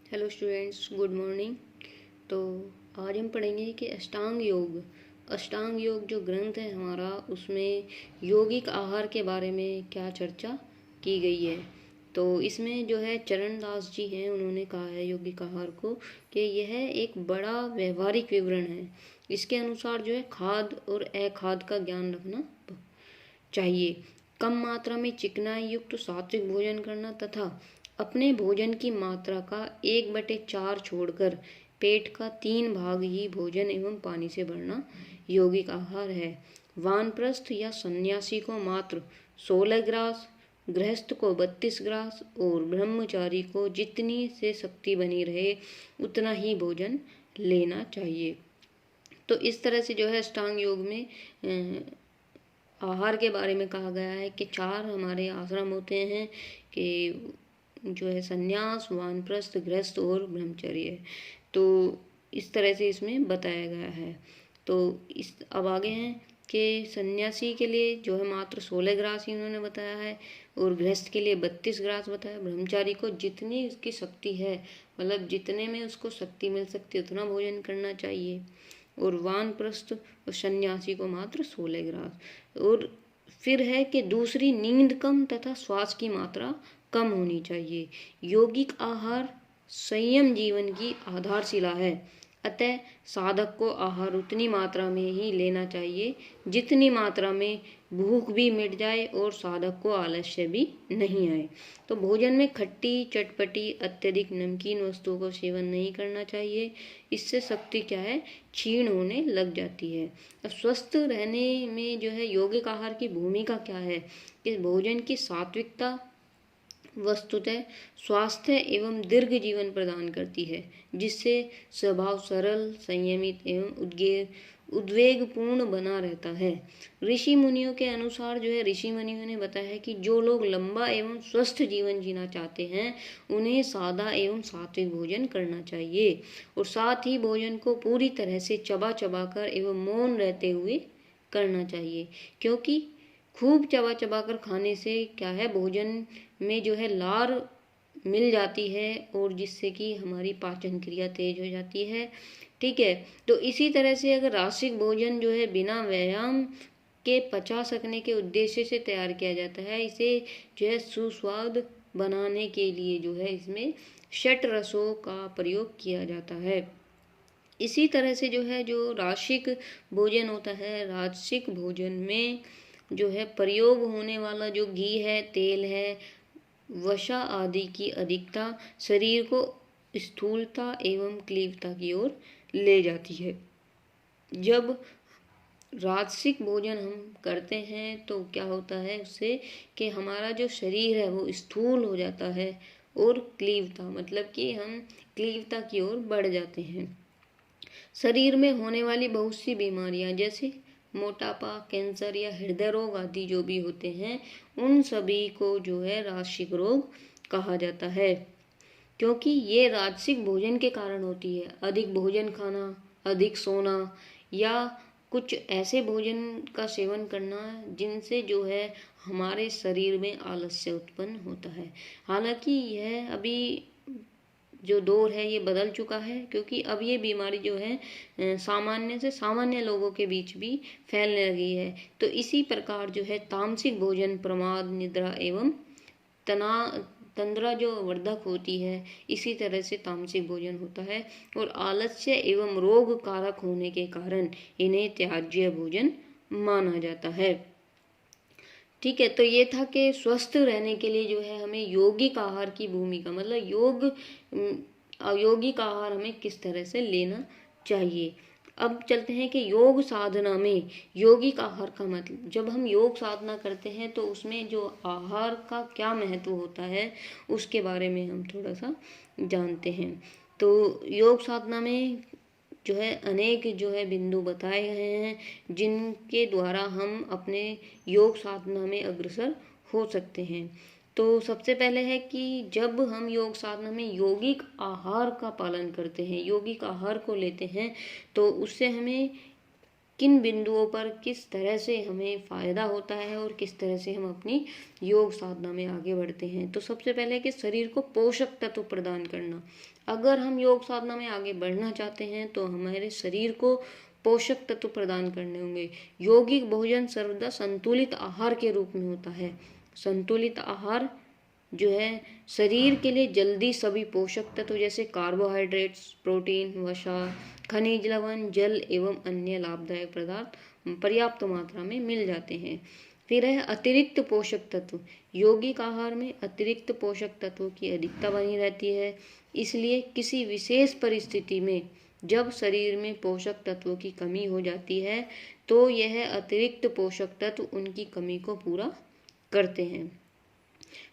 Hello students, good morning. तो आज हम पढ़ेंगे कि अष्टांग योग जो ग्रंथ है हमारा, उसमें यौगिक आहार के बारे में क्या चर्चा की गई है। तो इसमें जो है चरण दास जी हैं, उन्होंने कहा है यौगिक आहार को कि यह एक बड़ा व्यवहारिक विवरण है। इसके अनुसार जो है खाद और अखाद का ज्ञान रखना चाहिए। कम मात्रा में चिकनाई युक्त सात्विक भोजन करना तथा अपने भोजन की मात्रा का 1/4 छोड़कर पेट का 3 भाग ही भोजन एवं पानी से भरना यौगिक आहार है। वानप्रस्थ या सन्यासी को मात्र 16 ग्रास, गृहस्थ को 32 ग्रास और ब्रह्मचारी को जितनी से शक्ति बनी रहे उतना ही भोजन लेना चाहिए। तो इस तरह से जो है अष्टांग योग में आहार के बारे में कहा गया है कि 4 हमारे आश्रम होते हैं कि जो है संन्यास, वानप्रस्थ, गृहस्थ और ब्रह्मचर्य। तो इस तरह से इसमें बताया गया है। तो इस अब आगे हैं कि सन्यासी के लिए जो है मात्र 16 ग्रास ही उन्होंने बताया है और गृहस्थ के लिए 32 ग्रास बताया। ब्रह्मचारी को जितनी उसकी शक्ति है, मतलब जितने में उसको शक्ति मिल सकती है उतना भोजन करना चाहिए। और वानप्रस्थ और सन्यासी को मात्र 16 ग्रास। और फिर है कि दूसरी, नींद कम तथा श्वास की मात्रा कम होनी चाहिए। यौगिक आहार संयम जीवन की आधारशिला है, अतः साधक को आहार उतनी मात्रा में ही लेना चाहिए जितनी मात्रा में भूख भी मिट जाए और साधक को आलस्य भी नहीं आए। तो भोजन में खट्टी, चटपटी, अत्यधिक नमकीन वस्तुओं का सेवन नहीं करना चाहिए। इससे शक्ति क्या है, क्षीण होने लग जाती है। अब स्वस्थ रहने में जो है यौगिक आहार की भूमिका क्या है कि भोजन की सात्विकता वस्तुतः स्वास्थ्य एवं दीर्घ जीवन प्रदान करती है, जिससे स्वभाव सरल, संयमित एवं उद्वेगपूर्ण बना रहता है। ऋषि मुनियों के अनुसार जो है, ऋषि मुनियों ने बताया है कि जो लोग लंबा एवं स्वस्थ जीवन जीना चाहते हैं उन्हें सादा एवं सात्विक भोजन करना चाहिए और साथ ही भोजन को पूरी तरह से चबा चबा कर एवं मौन रहते हुए करना चाहिए। क्योंकि खूब चबा चबा कर खाने से क्या है, भोजन में जो है लार मिल जाती है और जिससे कि हमारी पाचन क्रिया तेज हो जाती है। ठीक है। तो इसी तरह से अगर राशिक भोजन जो है बिना व्यायाम के पचा सकने के उद्देश्य से तैयार किया जाता है, इसे जो है सुस्वाद बनाने के लिए जो है इसमें षट रसों का प्रयोग किया जाता है। इसी तरह से जो है जो राशिक भोजन होता है, राजसिक भोजन में जो है प्रयोग होने वाला जो घी है, तेल है, वसा आदि की अधिकता शरीर को स्थूलता एवं क्लीवता की ओर ले जाती है। जब राजसिक भोजन हम करते हैं तो क्या होता है उससे कि हमारा जो शरीर है वो स्थूल हो जाता है और क्लीवता मतलब कि हम क्लीवता की ओर बढ़ जाते हैं। शरीर में होने वाली बहुत सी बीमारियां जैसे मोटापा, कैंसर या हृदय रोग आदि जो भी होते हैं, उन सभी को जो है राजसिक रोग कहा जाता है, क्योंकि ये राजसिक भोजन के कारण होती है। अधिक भोजन खाना, अधिक सोना या कुछ ऐसे भोजन का सेवन करना जिनसे जो है हमारे शरीर में आलस्य उत्पन्न होता है। हालांकि यह अभी जो दौर है ये बदल चुका है, क्योंकि अब ये बीमारी जो है सामान्य से सामान्य लोगों के बीच भी फैलने लगी है। तो इसी प्रकार जो है तामसिक भोजन प्रमाद, निद्रा एवं तंद्रा जो वर्धक होती है, इसी तरह से तामसिक भोजन होता है और आलस्य एवं रोग कारक होने के कारण इन्हें त्याज्य भोजन माना जाता है। ठीक है। तो ये था कि स्वस्थ रहने के लिए जो है हमें यौगिक आहार की भूमिका, मतलब यौगिक आहार हमें किस तरह से लेना चाहिए। अब चलते हैं कि योग साधना में यौगिक आहार का मतलब, जब हम योग साधना करते हैं तो उसमें जो आहार का क्या महत्व होता है उसके बारे में हम थोड़ा सा जानते हैं। तो योग साधना में जो है अनेक जो है बिंदु बताए गए हैं जिनके द्वारा हम अपने योग साधना में अग्रसर हो सकते हैं। तो सबसे पहले है कि जब हम योग साधना में यौगिक आहार का पालन करते हैं, यौगिक आहार को लेते हैं, तो उससे हमें किन बिंदुओं पर किस तरह से हमें फ़ायदा होता है और किस तरह से हम अपनी योग साधना में आगे बढ़ते हैं। तो सबसे पहले कि शरीर को पोषक तत्व प्रदान करना। अगर हम योग साधना में आगे बढ़ना चाहते हैं तो हमारे शरीर को पोषक तत्व प्रदान करने होंगे। यौगिक भोजन सर्वदा संतुलित आहार के रूप में होता है। संतुलित आहार जो है शरीर के लिए जल्दी सभी पोषक तत्व जैसे कार्बोहाइड्रेट्स, प्रोटीन, वसा, खनिज लवण, जल एवं अन्य लाभदायक पदार्थ पर्याप्त मात्रा में मिल जाते हैं। फिर है अतिरिक्त पोषक तत्व। यौगिक आहार में अतिरिक्त पोषक तत्वों की अधिकता बनी रहती है, इसलिए किसी विशेष परिस्थिति में जब शरीर में पोषक तत्वों की कमी हो जाती है तो यह अतिरिक्त पोषक तत्व उनकी कमी को पूरा करते हैं।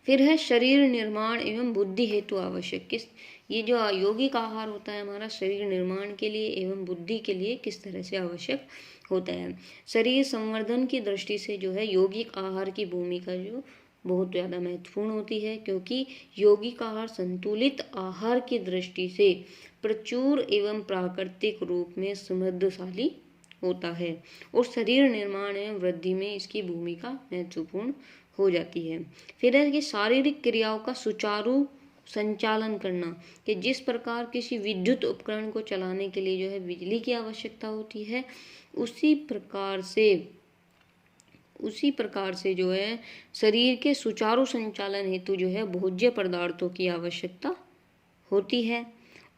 फिर है शरीर निर्माण एवं बुद्धि हेतु आवश्यक। किस ये जो यौगिक आहार होता है हमारा शरीर निर्माण के लिए एवं बुद्धि के लिए किस तरह से आवश्यक होता है। शरीर संवर्धन की दृष्टि से जो है यौगिक आहार की भूमिका जो बहुत ज़्यादा महत्वपूर्ण होती है, क्योंकि यौगिक आहार संतुलित आहार की दृष्टि से प्रचुर एवं प्राकृतिक रूप में समृद्धशाली होता है और शरीर निर्माण एवं वृद्धि में इसकी भूमिका महत्वपूर्ण हो जाती है। फिर है कि शारीरिक क्रियाओं का सुचारू संचालन करना, कि जिस प्रकार किसी विद्युत उपकरण को चलाने के लिए जो है बिजली की आवश्यकता होती है, उसी प्रकार से जो है शरीर के सुचारू संचालन हेतु जो है भोज्य पदार्थों की आवश्यकता होती है।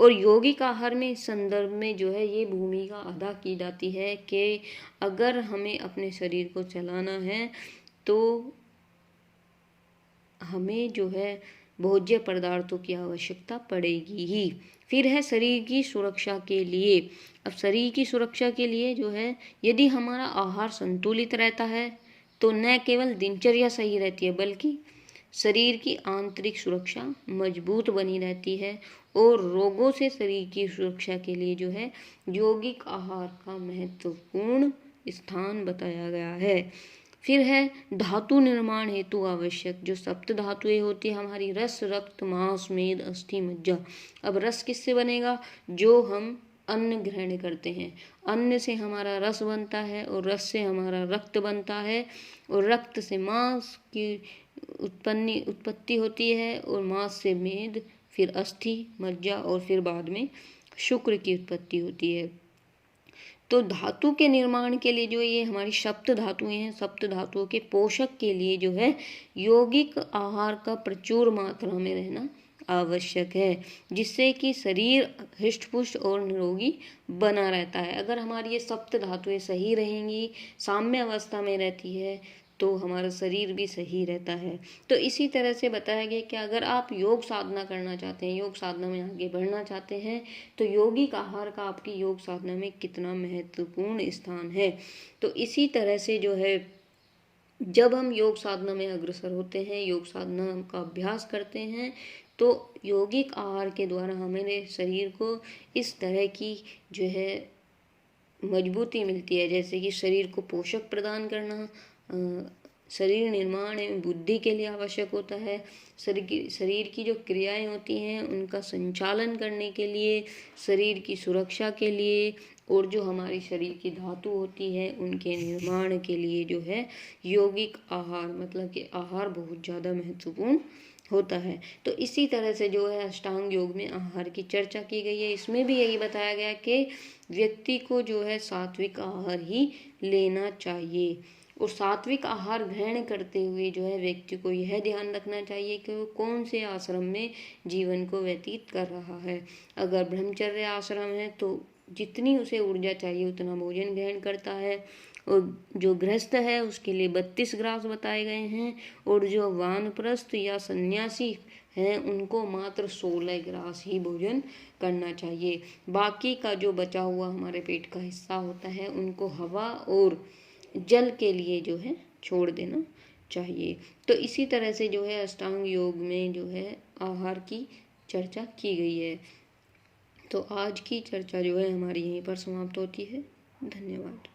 और यौगिक आहार में इस संदर्भ में जो है ये भूमिका अदा की जाती है कि अगर हमें अपने शरीर को चलाना है तो हमें जो है भोज्य पदार्थों की आवश्यकता पड़ेगी ही। फिर है शरीर की सुरक्षा के लिए। अब शरीर की सुरक्षा के लिए जो है यदि हमारा आहार संतुलित रहता है तो न केवल दिनचर्या सही रहती है बल्कि शरीर की आंतरिक सुरक्षा मजबूत बनी रहती है। और रोगों से शरीर की सुरक्षा के लिए जो है यौगिक आहार का महत्वपूर्ण स्थान बताया गया है। फिर है धातु निर्माण हेतु आवश्यक। जो सप्त धातुएं होती है हमारी रस, रक्त, मांस, मेद, अस्थि, मज्जा। अब रस किससे बनेगा? जो हम अन्न ग्रहण करते हैं, अन्न से हमारा रस बनता है और रस से हमारा रक्त बनता है और रक्त से मांस की उत्पत्ति होती है और मांस से मेद, फिर अस्थि, मज्जा और फिर बाद में शुक्र की उत्पत्ति होती है। तो धातु के निर्माण के लिए जो ये हमारी सप्त धातुएं हैं, सप्त धातुओं के पोषक के लिए जो है यौगिक आहार का प्रचुर मात्रा में रहना आवश्यक है, जिससे कि शरीर हृष्ट-पुष्ट और निरोगी बना रहता है। अगर हमारी ये सप्त धातुएं सही रहेंगी, साम्य अवस्था में रहती है, तो हमारा शरीर भी सही रहता है। तो इसी तरह से बताया गया कि अगर आप योग साधना करना चाहते हैं, योग साधना में आगे बढ़ना चाहते हैं, तो यौगिक आहार का आपकी योग साधना में कितना महत्वपूर्ण स्थान है। तो इसी तरह से जो है जब हम योग साधना में अग्रसर होते हैं, योग साधना का अभ्यास करते हैं, तो यौगिक आहार के द्वारा हमारे शरीर को इस तरह की जो है मजबूती मिलती है, जैसे कि शरीर को पोषक प्रदान करना शरीर निर्माण एवं बुद्धि के लिए आवश्यक होता है। शरीर की जो क्रियाएं होती हैं उनका संचालन करने के लिए, शरीर की सुरक्षा के लिए और जो हमारी शरीर की धातु होती है उनके निर्माण के लिए जो है यौगिक आहार मतलब कि आहार बहुत ज़्यादा महत्वपूर्ण होता है। तो इसी तरह से जो है अष्टांग योग में आहार की चर्चा की गई है। इसमें भी यही बताया गया कि व्यक्ति को जो है सात्विक आहार ही लेना चाहिए और सात्विक आहार ग्रहण करते हुए जो है व्यक्ति को यह ध्यान रखना चाहिए कि वो कौन से आश्रम में जीवन को व्यतीत कर रहा है। अगर ब्रह्मचर्य आश्रम है तो जितनी उसे ऊर्जा चाहिए उतना भोजन ग्रहण करता है और जो गृहस्थ है उसके लिए 32 ग्रास बताए गए हैं और जो वानप्रस्थ या सन्यासी हैं उनको मात्र 16 ग्रास ही भोजन करना चाहिए। बाकी का जो बचा हुआ हमारे पेट का हिस्सा होता है उनको हवा और जल के लिए जो है छोड़ देना चाहिए। तो इसी तरह से जो है अष्टांग योग में जो है आहार की चर्चा की गई है। तो आज की चर्चा जो है हमारी यहीं पर समाप्त होती है। धन्यवाद।